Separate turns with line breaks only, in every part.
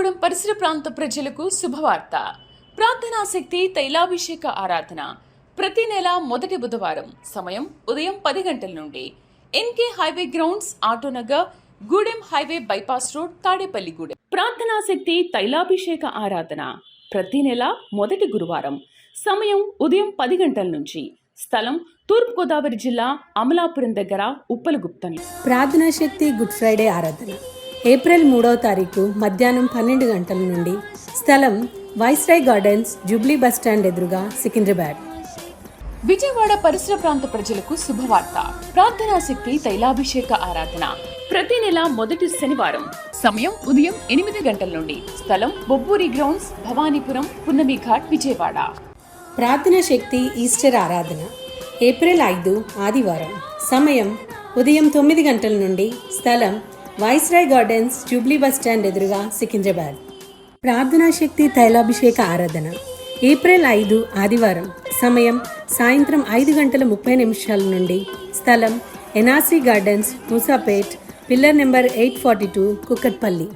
కొత్తగూడెం పరిసర ప్రాంత ప్రజలకు శుభవార్త. ప్రార్థనాశక్తి తైలాభిషేక ఆరాధన ప్రతి నెల మొదటి బుధవారం సమయం ఉదయం 10 గంటల నుండి NK highway grounds, Autonagar, Gudem highway bypass road, Tadepalligudem. ప్రార్థనాశక్తి తైలాభిషేక ఆరాధన ప్రతి నెల మొదటి గురువారం సమయం ఉదయం 10 గంటల నుంచి. స్థలం తూర్పుగోదావరి జిల్లా అమలాపురం దగ్గర ఉప్పలగుప్తంలో.
ప్రార్థనాశక్తి గుడ్ ఫ్రైడే ఆరాధన ఏప్రిల్ 3వ తారీఖు మధ్యాహ్నం 12 గంటల నుండి. స్థలం వైస్రాయ్ గార్డెన్స్, జూబ్లీ బస్టాండ్ ఎదురుగా, సికింద్రాబాద్.
విజయవాడ పరిసర ప్రాంత ప్రజలకు శుభవార్త. ప్రార్థనాశక్తి తైలాభిషేక ఆరాధన ప్రతి నెల మొదటి శనివారం సమయం ఉదయం 8 గంటల నుండి. స్థలం బొబ్బూరి గ్రౌండ్స్, భవానీపురం, పున్నమి ఘాట్, విజయవాడ.
ప్రార్థనాశక్తి ఈస్టర్ ఆరాధన ఏప్రిల్ 5 ఆదివారం సమయం ఉదయం 9 గంటల నుండి. స్థలం వైస్రాయ్ గార్డెన్స్, జూబ్లీ బస్టాండ్ ఎదురుగా, సికింద్రాబాద్. ప్రార్థనాశక్తి తైలాభిషేక ఆరాధన ఏప్రిల్ 5 ఆదివారం సమయం సాయంత్రం 5:30 నుండి. స్థలం NRC gardens, Moosapet, pillar number 842, Kukatpally.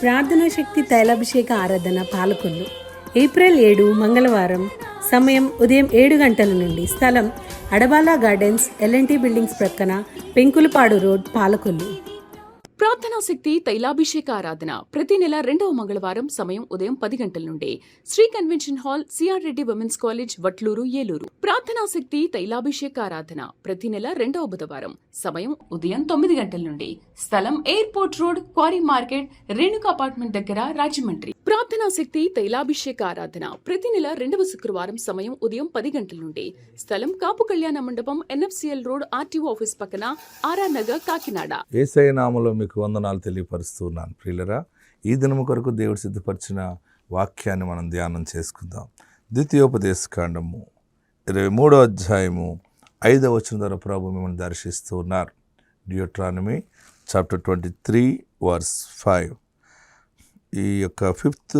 ప్రార్థనాశక్తి తైలాభిషేక ఆరాధన పాలకొల్లు ఏప్రిల్ 7 మంగళవారం సమయం ఉదయం 7 గంటల నుండి. స్థలం అడబాలా గార్డెన్స్, ఎల్ఎన్టీ బిల్డింగ్స్ ప్రక్కన, పెంకులపాడు రోడ్, పాలకొల్లు.
ప్రార్థనాశక్తి తైలాభిషేక ఆరాధన ప్రతి నెల 2వ మంగళవారం సమయం ఉదయం 10 గంటల నుండి. Shri convention hall, CR Reddy women's college, Vatluru, Eluru. ప్రార్థనాశక్తి తైలాభిషేక ఆరాధన ప్రతి నెల 2వ బుధవారం సమయం ఉదయం 9 గంటల నుండి. స్థలం airport road, quarry market, Renuka apartment దగ్గర, రాజమండ్రి. ప్రార్థనాశక్తి తైలాభిషేక ఆరాధన ప్రతి నెల 2వ శుక్రవారం సమయం ఉదయం 10 గంటల నుండి. స్థలం కాపు కళ్యాణ మండపం, ఎన్ఎఫ్సిఎల్ రోడ్, ఆర్టీఓ ఆఫీస్ పక్కన, ఆర్ఆర్ నగర్, కాకినాడ.
యేసయ్య నామములో మీకు వందనాలు తెలియపరుస్తున్నాను. ప్రియులరా, ఈ దినము కొరకు దేవుడు సిద్ధపరిచిన వాక్యాన్ని మనం ధ్యానం చేసుకుందాం. ద్వితీయోపదేశకాండము 23వ అధ్యాయము 5వ వచనం ద్వారా ప్రభు మిమ్మల్ని దర్శిస్తూ ఉన్నారు. Deuteronomy chapter 23 verse 5. ఈ యొక్క 5th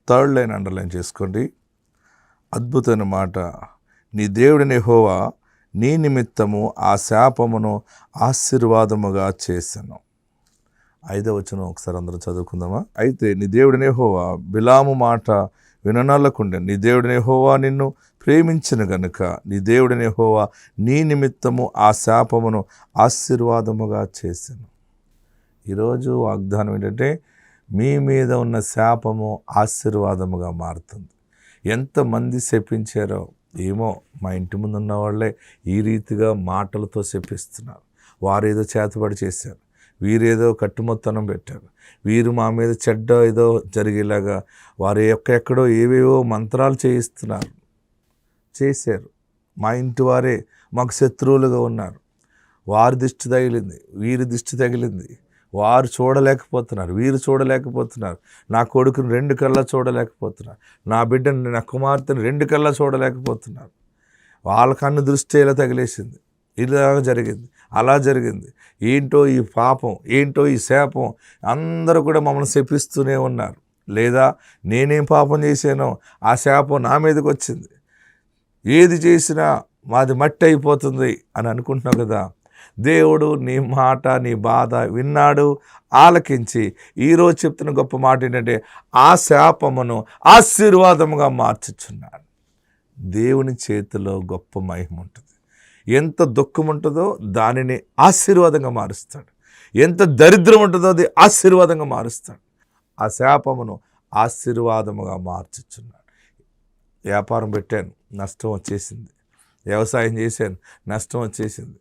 థర్డ్ లైన్ అండర్లైన్ చేసుకోండి. అద్భుతమైన మాట. నీ దేవుడిని యెహోవా నీ నిమిత్తము ఆ శాపమును ఆశీర్వాదముగా చేశాను. 5వ వచనం ఒకసారి అందరం చదువుకుందామా? అయితే నీ దేవుడిని యెహోవా బిలాము మాట విననొల్లకుండెను. నీ దేవుడిని యెహోవా నిన్ను ప్రేమించిన గనుక నీ దేవుడిని యెహోవా నీ నిమిత్తము ఆ శాపమును ఆశీర్వాదముగా చేశాను. ఈరోజు వాగ్దానం ఏంటంటే, మీ మీద ఉన్న శాపము ఆశీర్వాదముగా మారుతుంది. ఎంతమంది శపించారో ఏమో, మా ఇంటి ముందు ఉన్న వాళ్ళే ఈ రీతిగా మాటలతో శపిస్తున్నారు. వారేదో చేతబడి చేశారు, వీరేదో కట్టుమొత్తనం పెట్టారు, వీరు మా మీద చెడ్డ ఏదో జరిగేలాగా వారు ఎక్కడెక్కడో ఏవేవో మంత్రాలు చేశారు. మా ఇంటి వారే మాకు శత్రువులుగా ఉన్నారు. వారి దిష్టి తగిలింది, వీరి దిష్టి తగిలింది. వారు చూడలేకపోతున్నారు, వీరు చూడలేకపోతున్నారు. నా కొడుకుని 2 కళ్ళ చూడలేకపోతున్నారు, నా బిడ్డని, నా కుమార్తెని 2 కళ్ళ చూడలేకపోతున్నారు. వాళ్ళ కన్ను దృష్టి ఇలా తగిలేసింది, ఇలా జరిగింది, అలా జరిగింది. ఏంటో ఈ పాపం, ఏంటో ఈ శాపం. అందరూ కూడా మమ్మల్ని శపిస్తూనే ఉన్నారు. లేదా నేనేం పాపం చేశానో ఆ శాపం నా మీదకి వచ్చింది, ఏది చేసినా మాది మట్టి అయిపోతుంది అని అనుకుంటున్నావు కదా. దేవుడు నీ మాట, నీ బాధ విన్నాడు, ఆలకించి ఈరోజు చెప్తున్న గొప్ప మాట ఏంటంటే, ఆ శాపమును ఆశీర్వాదముగా మార్చుచున్నాడు. దేవుని చేతిలో గొప్ప మహిమ ఉంటుంది. ఎంత దుఃఖం ఉంటుందో దానిని ఆశీర్వాదంగా మారుస్తాడు. ఎంత దరిద్రం ఉంటుందో అది ఆశీర్వాదంగా మారుస్తాడు. ఆ శాపమును ఆశీర్వాదముగా మార్చుచున్నాడు. వ్యాపారం పెట్టాను, నష్టం వచ్చేసింది. వ్యవసాయం చేశాను, నష్టం వచ్చేసింది.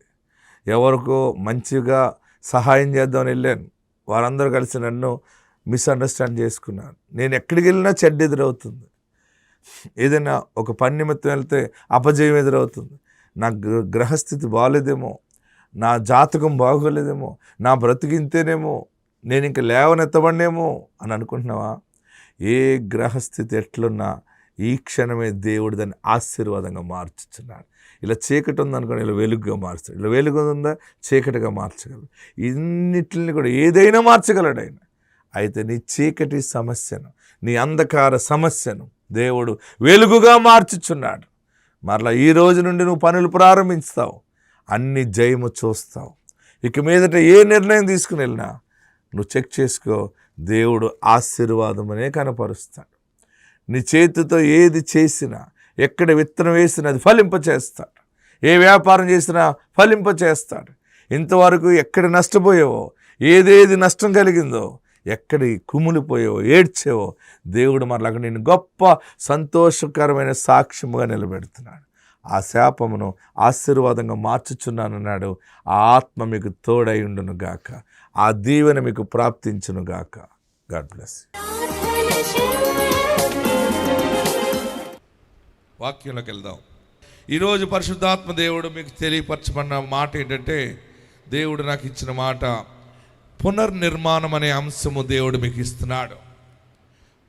ఎవరికో మంచిగా సహాయం చేద్దామని వెళ్ళాను, వారందరూ కలిసి నన్ను మిస్అండర్స్టాండ్ చేసుకున్నాను. నేను ఎక్కడికి వెళ్ళినా చెడ్డ ఎదురవుతుంది. ఏదైనా ఒక పని నిమిత్తం వెళ్తే అపజయం ఎదురవుతుంది. నా గ్రహస్థితి బాగోలేదేమో, నా జాతకం బాగోలేదేమో, నా బ్రతికింతేనేమో, నేను ఇంక లేవనెత్తబడినేమో అని అనుకుంటున్నావా? ఏ గ్రహస్థితి ఎట్లున్నా ఈ క్షణమే దేవుడు దాన్ని ఆశీర్వాదంగా మార్చుచున్నాడు. ఇలా చీకటి ఉందనుకోండి, ఇలా వెలుగుగా మారుస్తాడు. ఇలా వెలుగు ఉందా, చీకటిగా మార్చగలడు. ఇన్నిటిని కూడా ఏదైనా మార్చగలడు ఆయన. అయితే నీ చీకటి సమస్యను, నీ అంధకార సమస్యను దేవుడు వెలుగుగా మార్చుచున్నాడు. మరలా ఈ రోజు నుండి నువ్వు పనులు ప్రారంభిస్తావు, అన్ని జయము చూస్తావు. ఇక మీదట ఏ నిర్ణయం తీసుకుని వెళ్ళినా నువ్వు చెక్ చేసుకో, దేవుడు ఆశీర్వాదమనే కనపరుస్తాడు. నీ చేతితో ఏది చేసినా, ఎక్కడ విత్తనం వేసినా అది ఫలింపచేస్తాడు. ఏ వ్యాపారం చేసినా ఫలింపచేస్తాడు. ఇంతవరకు ఎక్కడ నష్టపోయావో, ఏదేది నష్టం కలిగిందో, ఎక్కడ కుమిలిపోయావో, ఏడ్చావో, దేవుడు మరలా నేను గొప్ప సంతోషకరమైన సాక్ష్యముగా నిలబెడుతున్నాడు. ఆ శాపమును ఆశీర్వాదంగా మార్చుచున్నానన్నాడు. ఆ ఆత్మ మీకు తోడై ఉండును గాక, ఆ దీవెన మీకు ప్రాప్తించును గాక. God bless. వాక్యంలోకి వెళ్దాం. ఈరోజు పరిశుద్ధాత్మ దేవుడు మీకు తెలియపరచమన్న మాట ఏంటంటే, దేవుడు నాకు ఇచ్చిన మాట పునర్నిర్మాణం అనే అంశము దేవుడు మీకు ఇస్తున్నాడు.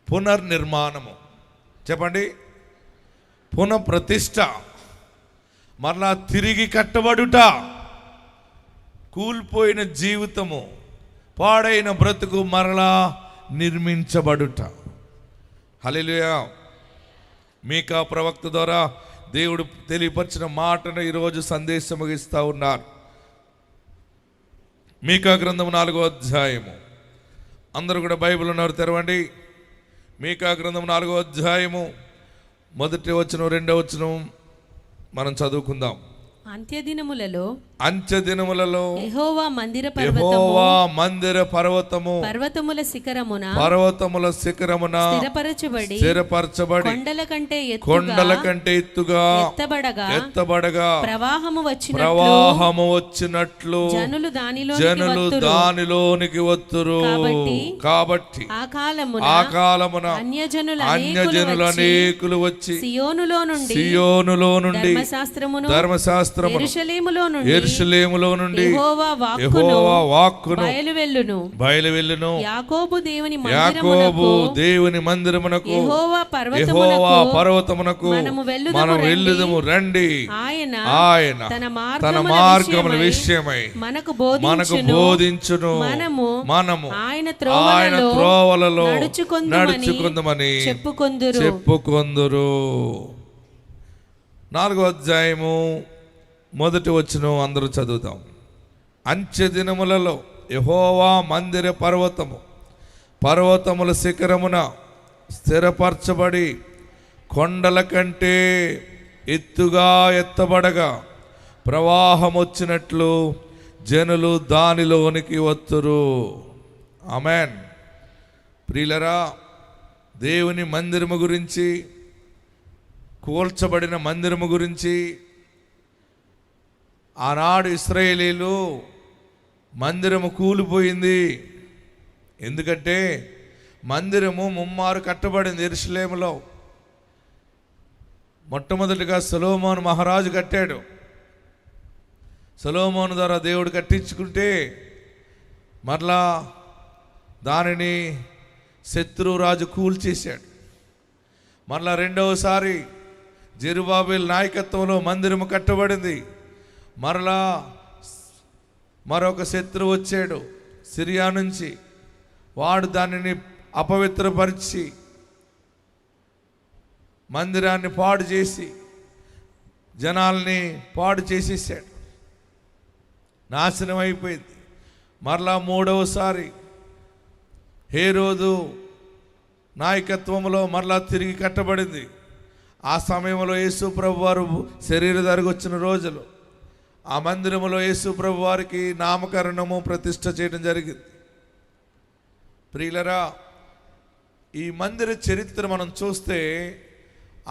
పునర్నిర్మాణము చెప్పండి. పునఃప్రతిష్ఠ, మరలా తిరిగి కట్టబడుట, కూలిపోయిన జీవితము, పాడైన బ్రతుకు మరలా నిర్మించబడుట. హల్లెలూయా. మీకా ప్రవక్త ద్వారా దేవుడు తెలియపరిచిన మాటను ఈరోజు సందేశం ఇస్తూ ఉన్నారు. మీకా గ్రంథం 4వ అధ్యాయము. అందరూ కూడా బైబిల్ ఉన్నారు, తెరవండి. మీకా గ్రంథం 4వ అధ్యాయము 1వ వచనం 2వ వచనం మనం చదువుకుందాం. అంత్యదినములలో యెహోవా మందిర పర్వతము
పర్వతముల
శిఖరమున స్థిరపరచబడి కొండల కంటే ఎత్తుగా ఎత్తబడగా ప్రవాహము వచ్చినట్లు జనులు దానిలోనికి వత్తురు. కాబట్టి ఆ కాలమున అన్యజనులు అనేకులు వచ్చి సియోనులో నుండి యెరూషలేములో నుండి యెహోవా వాక్కును బయలువెళ్ళును. యాకోబు దేవుని మందిరమునకు యెహోవా పర్వతమునకు మనం వెళ్ళుదము రండి. ఆయన తన మార్గముల విషయమై మనకు బోధించును. మనము ఆయన త్రోవలలో నడుచుకుందామని చెప్పుకొందురు. 4వ అధ్యాయము 1వ వచనం అందరూ చదువుతాం. అంత్యదినములలో యెహోవా మందిర పర్వతముల శిఖరమున స్థిరపరచబడి కొండల కంటే ఎత్తుగా ఎత్తబడగా ప్రవాహం వచ్చినట్లు జనులు దానిలోనికి వత్తురు. ఆమేన్. ప్రియులరా, దేవుని మందిరము గురించి, కూల్చబడిన మందిరము గురించి ఆనాడు ఇశ్రాయేలీలు మందిరము కూలిపోయింది. ఎందుకంటే మందిరము ముమ్మారు కట్టబడింది యెరూషలేములో. మొట్టమొదటిగా సొలొమోను మహారాజు కట్టాడు. సొలొమోను ద్వారా దేవుడు కట్టించుకుంటే మరలా దానిని శత్రురాజు కూల్చేశాడు. మరలా రెండవసారి జెరుబాబెల్ నాయకత్వంలో మందిరము కట్టబడింది. మరలా మరొక శత్రువు వచ్చాడు సిరియా నుంచి. వాడు దానిని అపవిత్రపరిచి మందిరాన్ని పాడు చేసి జనాల్ని పాడు చేసేసాడు. నాశనం అయిపోయింది. మరలా మూడవసారి హేరోదు నాయకత్వంలో మరలా తిరిగి కట్టబడింది. ఆ సమయంలో యేసు ప్రభు వారు శరీరధారికి వచ్చిన రోజులు ఆ మందిరములో యేసు ప్రభు వారికి నామకరణము ప్రతిష్ఠ చేయడం జరిగింది. ప్రియులరా, ఈ మందిర చరిత్ర మనం చూస్తే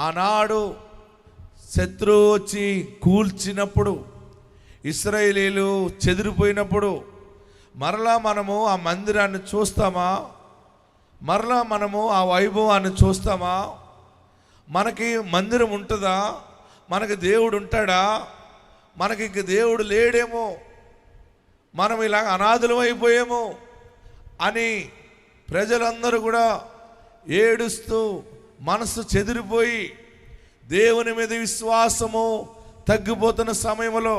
ఆనాడు శత్రువు వచ్చి కూల్చినప్పుడు, ఇశ్రాయేలీలు చెదిరిపోయినప్పుడు మరలా మనము ఆ మందిరాన్ని చూస్తామా? మరలా మనము ఆ వైభవాన్ని చూస్తామా? మనకి మందిరం ఉంటుందా? మనకి దేవుడు ఉంటాడా? మనకి ఇంక దేవుడు లేడేమో, మనం ఇలా అనాథులం అయిపోయేమో అని ప్రజలందరూ కూడా ఏడుస్తూ మనసు చెదిరిపోయి దేవుని మీద విశ్వాసము తగ్గిపోతున్న సమయంలో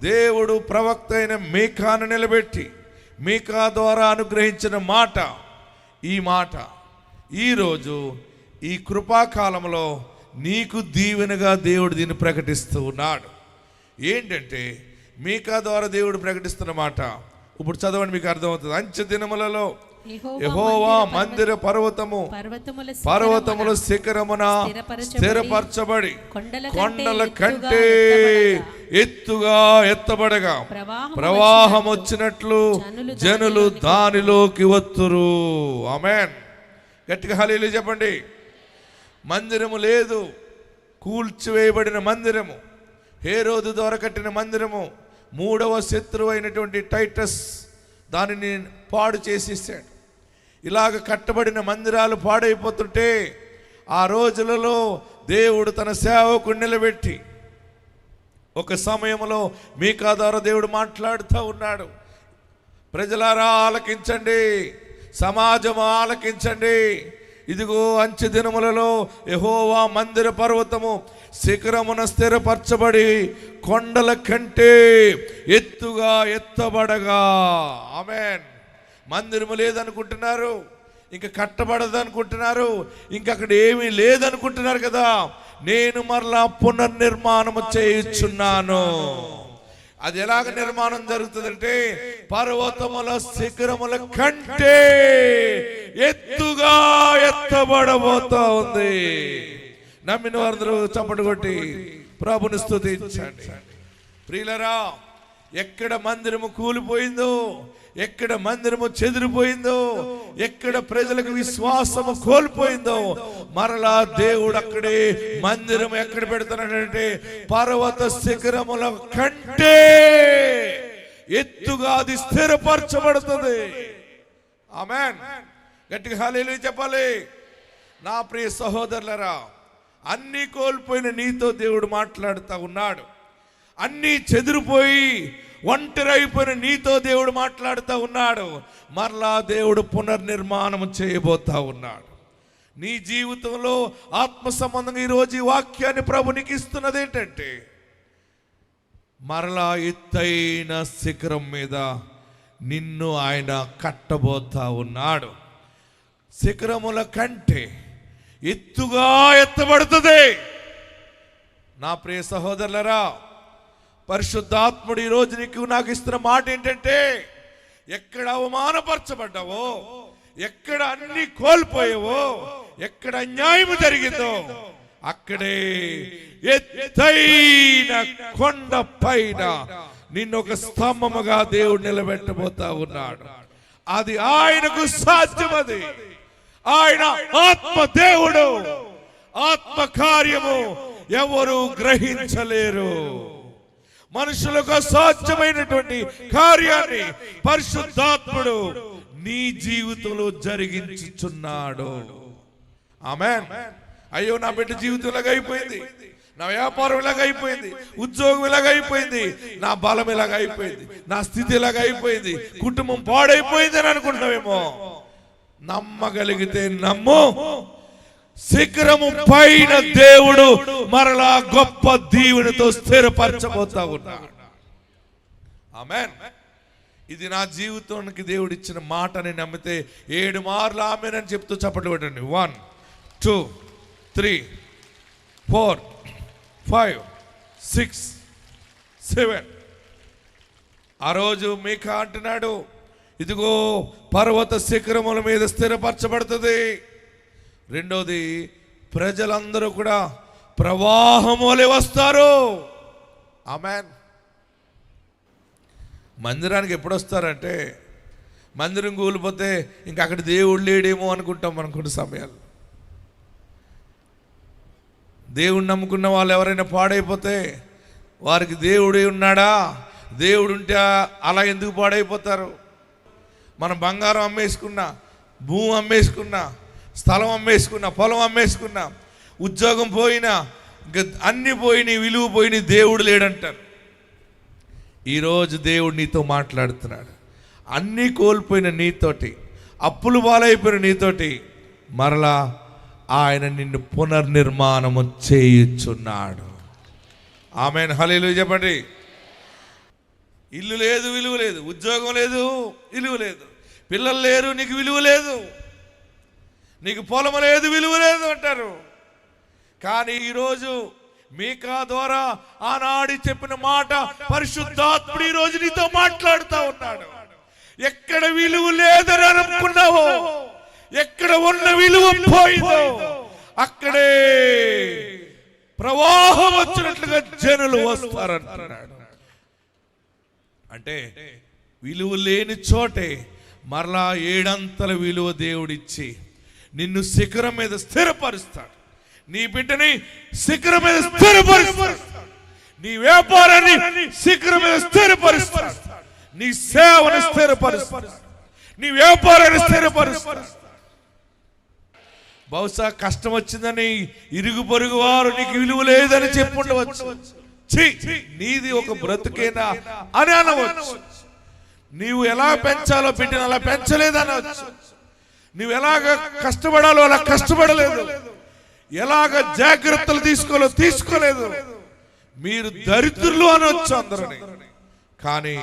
దేవుడు ప్రవక్త అయిన మీకాను నిలబెట్టి మీకా ద్వారా అనుగ్రహించిన మాట, ఈ మాట ఈరోజు ఈ కృపాకాలంలో నీకు దీవెనగా దేవుడు దీన్ని ప్రకటిస్తూ ఉన్నాడు. ఏంటంటే మీకా ద్వారా దేవుడు ప్రకటిస్తున్న మాట ఇప్పుడు చదవండి, మీకు అర్థమవుతుంది. అంత్య దినములలో యెహోవా మందిర పర్వతముల శిఖరమున స్థిరపరచబడి కొండల కంటే ఎత్తుగా ఎత్తబడగా ప్రవాహం వచ్చినట్లు జనులు దానిలోకి వత్తురు. ఆమేన్. గట్టిగా హల్లెలూయా చెప్పండి. మందిరము లేదు, కూల్చివేయబడిన మందిరము, హేరోదు ద్వారా కట్టిన మందిరము, మూడవ శత్రువు అయినటువంటి టైటస్ దానిని పాడు చేసేసాడు. ఇలాగ కట్టబడిన మందిరాలు పాడైపోతుంటే ఆ రోజులలో దేవుడు తన సేవకుని నిలబెట్టి ఒక సమయంలో మీకా ద్వారా దేవుడు మాట్లాడుతూ ఉన్నాడు. ప్రజలారా ఆలకించండి, సమాజము ఆలకించండి. ఇదిగో అంచె దినములలో యెహోవా మందిర పర్వతము శిఖరమున స్థిరపరచబడి కొండల కంటే ఎత్తుగా ఎత్తబడగా. ఆమేన్. మందిరము లేదనుకుంటున్నారు, ఇంకా కట్టబడదనుకుంటున్నారు, ఇంకా అక్కడ ఏమీ లేదనుకుంటున్నారు కదా. నేను మరలా పునర్నిర్మాణము చేయుచున్నాను. అది ఎలాగ నిర్మాణం జరుగుతుందంటే పర్వతముల శిఖరముల కంటే ఎత్తుగా ఎత్తబడబోతా ఉంది. నమ్మిన వారందరూ చప్పట్లు కొట్టి ప్రభుని స్తుతించండి. ప్రియులరా, ఎక్కడ మందిరము కూలిపోయిందో, ఎక్కడ మందిరము చెదిరిపోయిందో, ఎక్కడ ప్రజలకు విశ్వాసము కోల్పోయిందో, మరలా దేవుడు అక్కడే మందిరం ఎక్కడ పెడుతున్నాడంటే పర్వత శిఖరముల కంటే ఎత్తుగా అది స్థిరపరచబడుతుంది. ఆమేన్. గట్టిగా హల్లెలూయా చెప్పాలి. నా ప్రియ సహోదరులరా, అన్నీ కోల్పోయిన నీతో దేవుడు మాట్లాడుతూ ఉన్నాడు. అన్నీ చెదిరిపోయి ఒంటరి అయిపోయిన నీతో దేవుడు మాట్లాడుతూ ఉన్నాడు. మరలా దేవుడు పునర్నిర్మాణం చేయబోతా ఉన్నాడు. నీ జీవితంలో ఆత్మ సంబంధంగా ఈరోజు ఈ వాక్యాన్ని ప్రభు నీకు ఇస్తున్నది ఏంటంటే, మరలా ఎత్తైన శిఖరం మీద నిన్ను ఆయన కట్టబోతా ఉన్నాడు. శిఖరముల కంటే ఎత్తుగా ఎత్తబడుతుంది. నా ప్రియ సహోదరులరా, పరిశుద్ధాత్ముడు ఈరోజు నీకు నాకు ఇస్తున్న మాట ఏంటంటే, ఎక్కడ అవమానపరచబడ్డావో, ఎక్కడ అన్ని కోల్పోయావో, ఎక్కడ అన్యాయం జరిగిందో అక్కడే ఎత్తైన కొండ పైన నిన్ను ఒక స్తంభముగా దేవుడు నిలబెట్టబోతా ఉన్నాడు. అది ఆయనకు సాధ్యమది. ఆయన ఆత్మ దేవుడు, ఆత్మ కార్యము ఎవరు గ్రహించలేరు. మనుషులకు అసాధ్యమైనటువంటి కార్యాన్ని పరిశుద్ధాత్ముడు నీ జీవితంలో జరిగించుచున్నాడు. ఆమేన్. అయ్యో, నా బిడ్డ జీవితం ఇలాగ అయిపోయింది, నా వ్యాపారం ఇలాగ అయిపోయింది, ఉద్యోగం ఇలాగ అయిపోయింది, నా బలం ఇలాగ అయిపోయింది, నా స్థితి ఇలాగ అయిపోయింది, కుటుంబం పాడైపోయింది అని అనుకుంటావేమో. నమ్మగలిగితే నమ్ము, శిఖరము పైన దేవుడు మరలా గొప్ప దీవెనతో స్థిరపరచబోతా ఉన్నాడు. ఆమేన్. ఇది నా జీవితానికి దేవుడు ఇచ్చిన మాటని నమ్మితే 7 మార్లు ఆమేన్ అని చెప్తూ చప్పట్లు కొట్టండి. 1 2 3 4 5 6 7. ఆ రోజు మీకా అంటున్నాడు, ఇదిగో పర్వత శిఖరముల మీద స్థిరపరచబడుతుంది. రెండోది, ప్రజలందరూ కూడా ప్రవాహం వలె వస్తారు. ఆమేన్. మందిరానికి ఎప్పుడు వస్తారంటే, మందిరం కూలిపోతే ఇంకా అక్కడ దేవుడు లేడేమో అనుకుంటాం మనం కొన్ని సమయాలు. దేవుడు నమ్ముకున్న వాళ్ళు ఎవరైనా పాడైపోతే వారికి దేవుడే ఉన్నాడా, దేవుడు ఉంటే అలా ఎందుకు పాడైపోతారు? మనం బంగారం అమ్మేసుకున్నా, భూమి అమ్మేసుకున్నా, స్థలం అమ్మేసుకున్నా, పొలం అమ్మేసుకున్నా, ఉద్యోగం పోయినా, ఇంకా అన్ని పోయినాయి, విలువ పోయినాయి, దేవుడు లేడంటారు. ఈరోజు దేవుడు నీతో మాట్లాడుతున్నాడు. అన్నీ కోల్పోయిన నీతోటి, అప్పులు పాలైపోయిన నీతోటి మరలా ఆయన నిన్ను పునర్నిర్మాణము చేయుచున్నాడు. ఆమేన్. హల్లెలూయా చెప్పండి. ఇల్లు లేదు, విలువ లేదు. ఉద్యోగం లేదు, విలువ లేదు. పిల్లలు లేరు, నీకు విలువ లేదు. నీకు పొలం లేదు, విలువ లేదు అంటారు. కానీ ఈరోజు మీకా ద్వారా ఆనాడు చెప్పిన మాట పరిశుద్ధాత్ముడు ఈరోజు నీతో మాట్లాడుతూ ఉన్నాడు.
ఎక్కడ విలువ లేదని అనుకున్నావో, ఎక్కడ ఉన్న విలువ పోయిందో అక్కడే ప్రవాహం వచ్చినట్లుగా జనులు వస్తారంటున్నాడు. అంటే విలువ లేని చోటే మరలా 7 అంతల విలువ దేవుడిచ్చి నిన్ను శిఖరం మీద స్థిరపరుస్తాడు. నీ బిడ్డని శిఖరం మీద స్థిరపరుస్తాడు. నీ వ్యాపారాన్ని శిఖరం మీద స్థిరపరుస్తాడు. నీ సేవను స్థిరపరుస్తాడు. నీ వ్యాపారాన్ని స్థిరపరుస్తాడు. బహుశా కష్టం వచ్చిందని ఇరుగు పొరుగు వారు నీకు విలువ లేదని చెప్పుండవచ్చు. నీది ఒక బ్రతుకేనా అని అనవచ్చు. నీవు ఎలా పెంచాలో బిడ్డను అలా పెంచలేదనవచ్చు. నువ్వు ఎలాగ కష్టపడాలో అలా కష్టపడలేదు. ఎలాగ జాగ్రత్తలు తీసుకోవాలో తీసుకోలేదు. మీరు దరిద్రులు అనవచ్చు అందరిని. కానీ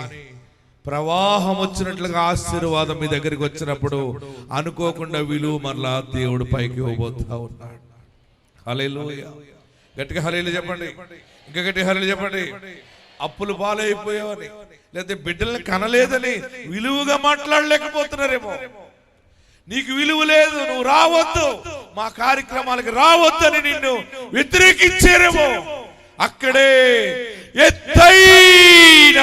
ప్రవాహం వచ్చినట్లుగా ఆశీర్వాదం మీ దగ్గరికి వచ్చినప్పుడు అనుకోకుండా విలువ మరలా దేవుడు పైకి ఇవ్వబోతా ఉన్నాడు. హల్లెలూయా. గట్టిగా హల్లెలూయా చెప్పండి. ఇంకా గట్టిగా హల్లెలూయా చెప్పండి. అప్పులు పాలైపోయావని, లేదా బిడ్డల్ని కనలేదని విలువగా మాట్లాడలేకపోతున్నారేమో. నీకు విలువ లేదు, నువ్వు రావద్దు, మా కార్యక్రమాలకు రావద్దని నిన్ను వ్యతిరేకించారేమో. అక్కడే ఎత్తైన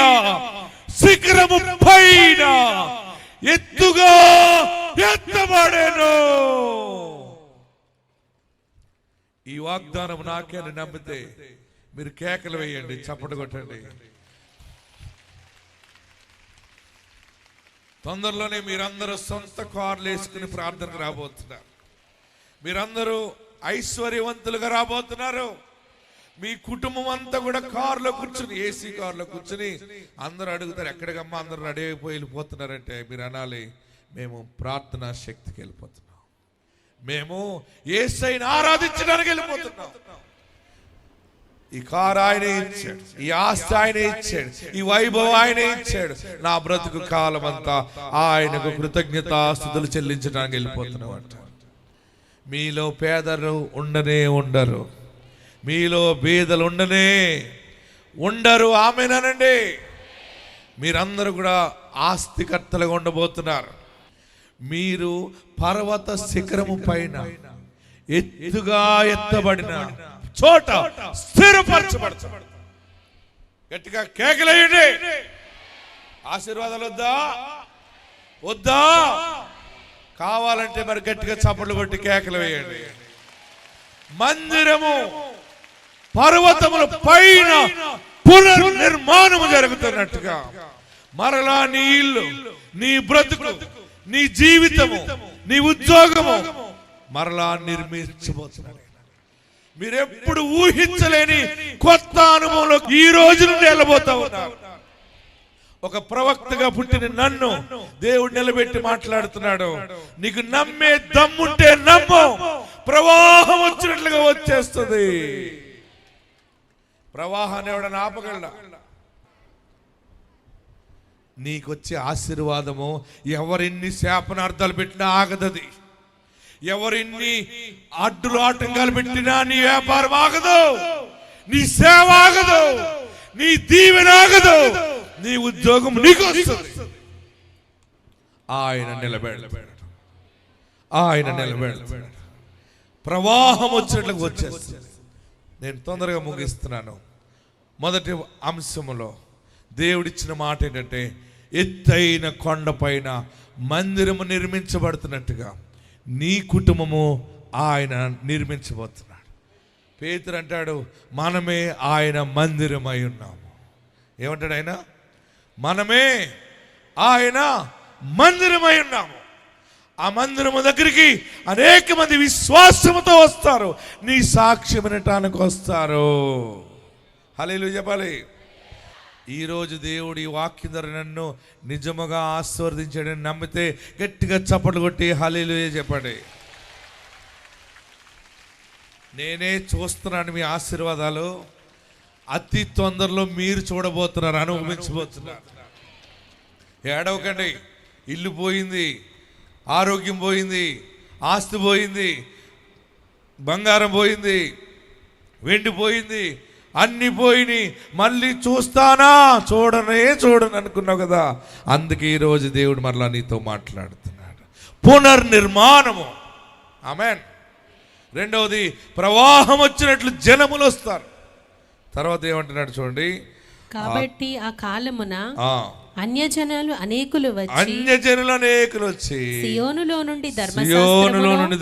శిఖరము పైన ఎత్తుగా ఎత్తబడేను. ఈ వాగ్దానం నాకే అని నమ్మితే మీరు కేకలు వేయండి, చప్పట్లు కొట్టండి. తొందరలోనే మీరందరూ సొంత కార్లు వేసుకుని ప్రార్థనకు రాబోతున్నారు. మీరందరూ ఐశ్వర్యవంతులుగా రాబోతున్నారు. మీ కుటుంబం అంతా కూడా కారులో కూర్చుని, ఏసీ కారులో కూర్చుని అందరూ అడుగుతారు, ఎక్కడికమ్మా అందరూ రెడీ అయిపోయి వెళ్ళిపోతున్నారంటే మీరు అనాలి, మేము ప్రార్థనా శక్తికి వెళ్ళిపోతున్నాం, మేము యేసయ్యను ఆరాధించడానికి వెళ్ళిపోతున్నాం. ఈ కారు ఆయనే ఇచ్చాడు, ఈ ఆస్తి ఆయనే ఇచ్చాడు, ఈ వైభవం ఆయనే ఇచ్చాడు. నా బ్రతుకు కాలం అంతా ఆయనకు కృతజ్ఞతాస్తుతులు చెల్లించడానికి వెళ్ళిపోతున్నాం అంట. మీలో పేదలు ఉండనే ఉండరు, మీలో బీదలు ఉండనే ఉండరు. ఆమేనండి. మీరందరూ కూడా ఆస్తికర్తలుగా ఉండబోతున్నారు. మీరు పర్వత శిఖరము పైన ఎత్తుగా ఎత్తబడిన చోట స్థిరపరచబడతారు. గట్టిగా కేకలేయండి. ఆశీర్వాదాలు వద్దా? వద్దా? కావాలంటే మరి గట్టిగా చప్పట్లు కొట్టి కేకలు వేయండి. మందిరము పర్వతముల పైన పునర్నిర్మాణము జరుగుతున్నట్టుగా మరలా నీ ఇల్లు, నీ బ్రతుకు, నీ జీవితము, నీ ఉద్యోగము మరలా నిర్మించబోతున్నారు. మీరెప్పుడు ఊహించలేని కొత్త అనుభవంలో ఈ రోజు నుండి వెళ్ళబోతా ఉన్నారు. ఒక ప్రవక్తగా పుట్టిన నన్ను దేవుడు నిలబెట్టి మాట్లాడుతున్నాడు. నీకు నమ్మే దమ్ముంటే నమ్ము, ప్రవాహం వచ్చినట్లుగా వచ్చేస్తుంది. ప్రవాహాన్ని ఎవడన్నా ఆపగలడా? నీకొచ్చే ఆశీర్వాదము ఎవరిన్ని శాపనార్థాలు పెట్టినా ఆగదది. ఎవరిన్ని అడ్డులు ఆటంకాలు పెట్టినా నీ వ్యాపారం ఆగదు, నీ సేవ ఆగదు, నీ దీవెన ఆగదు, నీ ఉద్యోగం నీకు వస్తుంది. ఆయన నిలబెడతాడు, ఆయన నిలబెడతాడు. ప్రవాహం వచ్చినట్లుగా వచ్చేస్తుంది. నేను తొందరగా ముగిస్తున్నాను. మొదటి అంశములో దేవుడిచ్చిన మాట ఏంటంటే, ఎత్తైన కొండపైన మందిరము నిర్మించబడుతున్నట్టుగా నీ కుటుంబము ఆయన నిర్మించబోతున్నాడు. పేతురు అంటాడు, మనమే ఆయన మందిరమై ఉన్నాము. ఏమంటాడు ఆయన? మనమే ఆయన మందిరమై ఉన్నాము. ఆ మందిరము దగ్గరికి అనేక మంది విశ్వాసముతో వస్తారు, నీ సాక్ష్యం వినటానికి వస్తారు. హల్లెలూయా చెప్పాలి. ఈరోజు దేవుడు ఈ వాక్యం ద్వారా నన్ను నిజముగా ఆశీర్వదించాడని నమ్మితే గట్టిగా చప్పట్లు కొట్టి హల్లెలూయా చెప్పండి. నేనే చూస్తున్నాను మీ ఆశీర్వాదాలు. అతి తొందరలో మీరు చూడబోతున్నారు, అనుభవించబోతున్నారు. ఏడవకండి. ఇల్లు పోయింది, ఆరోగ్యం పోయింది, ఆస్తి పోయింది, బంగారం పోయింది, వెండి పోయింది, అన్ని పోయిని, మళ్ళీ చూస్తానా? చూడను అనుకున్నావు కదా. అందుకే ఈరోజు దేవుడు మరలా నీతో మాట్లాడుతున్నాడు. పునర్నిర్మాణము. ఆమేన్. రెండవది, ప్రవాహం వచ్చినట్లు జనములు వస్తారు. తర్వాత ఏమంటున్నాడు చూడండి,
కాబట్టి ఆ కాలమున అన్యజనులు అనేకులు
వచ్చి
సియోనులో నుండి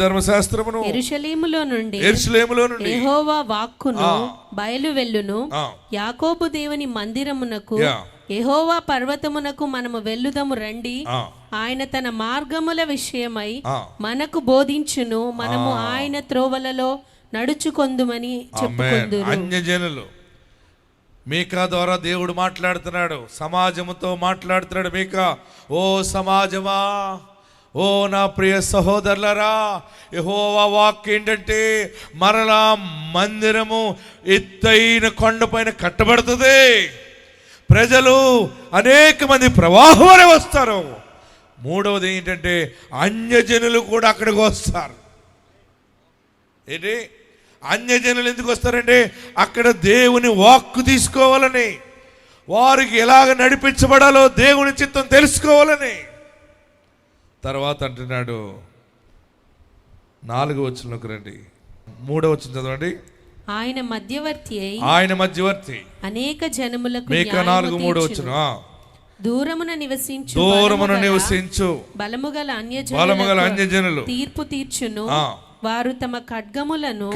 ధర్మశాస్త్రమును
యెరూషలేములో నుండి యెహోవా వాక్కును బయలువెల్లును. యాకోబు దేవుని మందిరమునకు యెహోవా పర్వతమునకు మనము వెళ్ళుదము రండి. ఆయన తన మార్గముల విషయమై మనకు బోధించును. మనము ఆయన త్రోవలలో నడుచుకొందుమని చెప్పుకొందురు.
అన్యజనులు మీకా ద్వారా దేవుడు మాట్లాడుతున్నాడు, సమాజముతో మాట్లాడుతున్నాడు. మీకా, ఓ సమాజమా, ఓ నా ప్రియ సహోదరులరా, యెహోవా వాక్ ఏంటంటే మరలా మందిరము ఎత్తైన కొండపైన కట్టబడుతుంది. ప్రజలు అనేక మంది ప్రవాహంలో వస్తారు. మూడవది ఏంటంటే అన్యజనులు కూడా అక్కడికి వస్తారు. ఏంటి? అన్యజనులు ఎందుకు వస్తారంటే అక్కడ దేవుని వాక్కు తీసుకోవాలని, వారికి ఎలాగ నడిపించబడాలో దేవుని చిత్తం తెలుసుకోవాలని. తర్వాత అంటున్నాడు, 4వ వచనంలోకి రండి, 3వ వచనం చదవండి.
ఆయన మధ్యవర్తి
అనేక
జనములకు
మీకా 4:3 వచనం.
దూరమున నివసించు బలముగల అన్యజనులు తీర్పు తీర్చును. వారు తమ ఖడ్గములను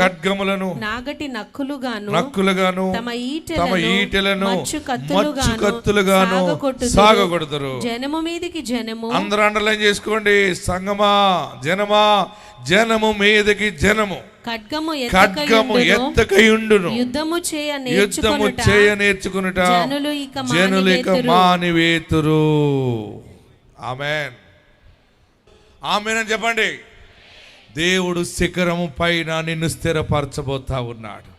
నాగటి నక్కులుగాను తమ ఈటెలను మచ్చు కత్తులుగాను సాగగొడతారు. జనము మీదికి జనము.
అందరూ అండర్లైన్ చేసుకోండి. సంగమా, జనమా, జనము మీదకి జనము. ఖడ్గము ఎత్తకయుండును.
యుద్ధము చేయ
నేర్చుకునుట జనులు ఇక మానివేతురు. ఆమేన్. ఆమేన్ అని చెప్పండి. దేవుడు శిఖరము పైన నిన్ను స్థిరపరచబోతా ఉన్నాడు.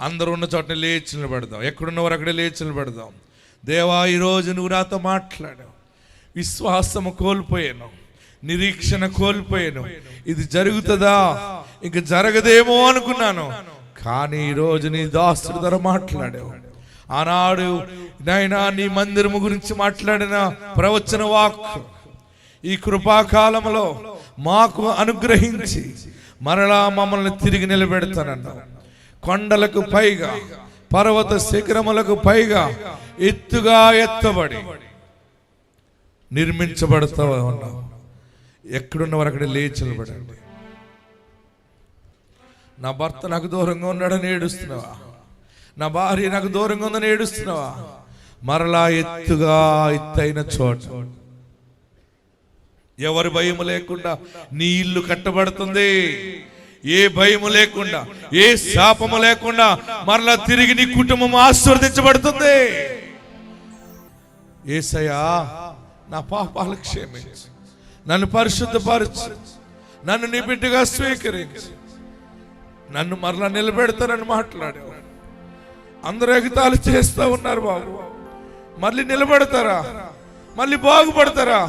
అందరూ ఉన్న చోట లేచి నిలబడదాం. ఎక్కడున్నవారు అక్కడే లేచి నిలబడదాం. దేవా, ఈరోజు నువ్వు నాతో మాట్లాడావు. విశ్వాసము కోల్పోయాను, నిరీక్షణ కోల్పోయాను. ఇది జరుగుతుందా, ఇంక జరగదేమో అనుకున్నాను. కానీ ఈరోజు నీ దాసుడు ద్వారా మాట్లాడావు. ఆనాడు నాయనా నీ మందిరము గురించి మాట్లాడిన ప్రవచన వాక్కు ఈ కృపాకాలంలో మాకు అనుగ్రహించి మరలా మమ్మల్ని తిరిగి నిలబెడతానన్నావు. కొండలకు పైగా, పర్వత శిఖరములకు పైగా ఎత్తుగా ఎత్తబడి నిర్మించబడతా ఉన్నావు. ఎక్కడున్నవారు అక్కడ లేచి నిలబడండి. నా భర్త నాకు దూరంగా ఉన్నాడని ఏడుస్తున్నావా? నా భార్య నాకు దూరంగా ఉందని ఏడుస్తున్నావా? మరలా ఎత్తుగా ఎత్తైన చోట ఎవరి భయము లేకుండా నీ ఇల్లు కట్టబడుతుంది. ఏ భయము లేకుండా, ఏ శాపము లేకుండా మరలా తిరిగి నీ కుటుంబం ఆశీర్వదించబడుతుంది. యేసయ్యా, నా పాపాలు క్షమించు, నన్ను పరిశుద్ధపరచు, నన్ను నీ బిడ్డగా స్వీకరించు, నన్ను మరలా నిలబెడతానని మాట్లాడావు. అందరూ ఎగతాళి చేస్తూ ఉన్నారు. బాబు, మళ్ళీ నిలబెడతారా? మళ్ళీ బాగుపడతారా?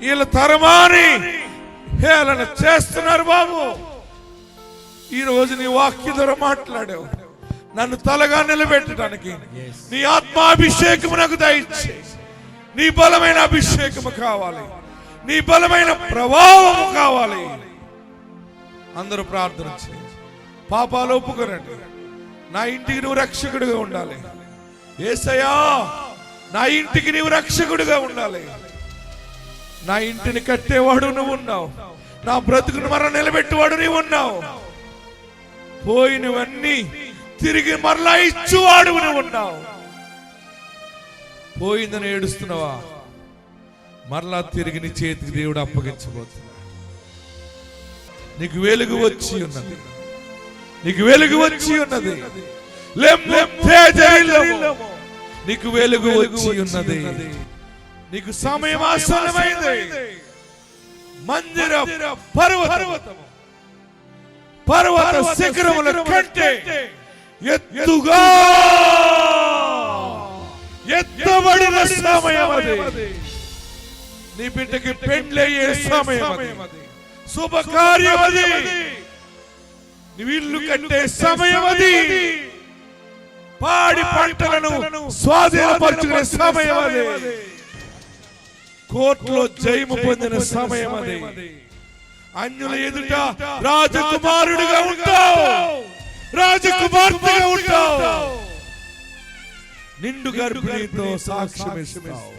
వీళ్ళ తరమాని హేళన చేస్తున్నారు. బాబు, ఈరోజు నీ వాక్య ద్వారా మాట్లాడావు. నన్ను తలగా నిలబెట్టడానికి నీ ఆత్మాభిషేకము నాకు దయచే. నీ బలమైన అభిషేకము కావాలి, నీ బలమైన ప్రభావము కావాలి. అందరూ ప్రార్థన చేయండి. పాపాలు ఒప్పుకోనండి. నా ఇంటికి నువ్వు రక్షకుడిగా ఉండాలి. యేసయ్యా, నా ఇంటికి నీవు రక్షకుడిగా ఉండాలి. నా ఇంటిని కట్టేవాడు నువ్వు ఉన్నావు. నా బ్రతుకును మరలా నిలబెట్టేవాడు నీవు ఉన్నావు. పోయినవన్నీ తిరిగి మరలా ఇచ్చువాడు నువ్వు ఉన్నావు. పోయిందని ఏడుస్తున్నావా? మరలా తిరిగి నీ చేతికి దేవుడు అప్పగించబోతున్నాడు. నీకు వెలుగు వచ్చి ఉన్నది, నీకు వెలుగు వచ్చి ఉన్నది. నీకు వెలుగు వచ్చి ఉన్నది. నీకు సమయం ఆసన్నమైంది. మందిర పర్వత శిఖరముల కంటే ఎత్తుగా ఎత్తబడిన సమయం అది. నీ బిడ్డకి పెండ్లయ్యే సమయం అది. శుభకార్యం అది. నీ ఇల్లు కట్టే సమయం అది. పాడి పంటలను స్వాధీనపరుచుకునే సమయం అదే. కోర్టులో జయము పొందిన సమయం అదే. అన్యుల ఎదుట రాజకుమారుడిగా ఉంటావు, రాజకుమార్తెగా ఉంటావు, నిండు గర్భిణితో సాక్ష్యం ఇస్తావు.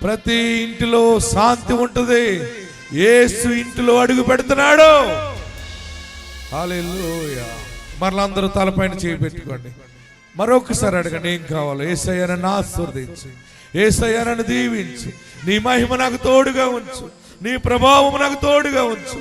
ప్రతి ఇంటిలో శాంతి ఉంటుంది. యేసు ఇంటిలో అడుగు పెడుతున్నాడు. హల్లెలూయా. మరలందరూ తలపైన చేయి పెట్టుకోండి. మరొకసారి అడగండి, ఏం కావాలో. యేసయ్య నన్ను ఆశీర్వదించు, యేసయ్య నన్ను దీవించు, నీ మహిమ నాకు తోడుగా ఉంచు, నీ ప్రభావం నాకు తోడుగా ఉంచు.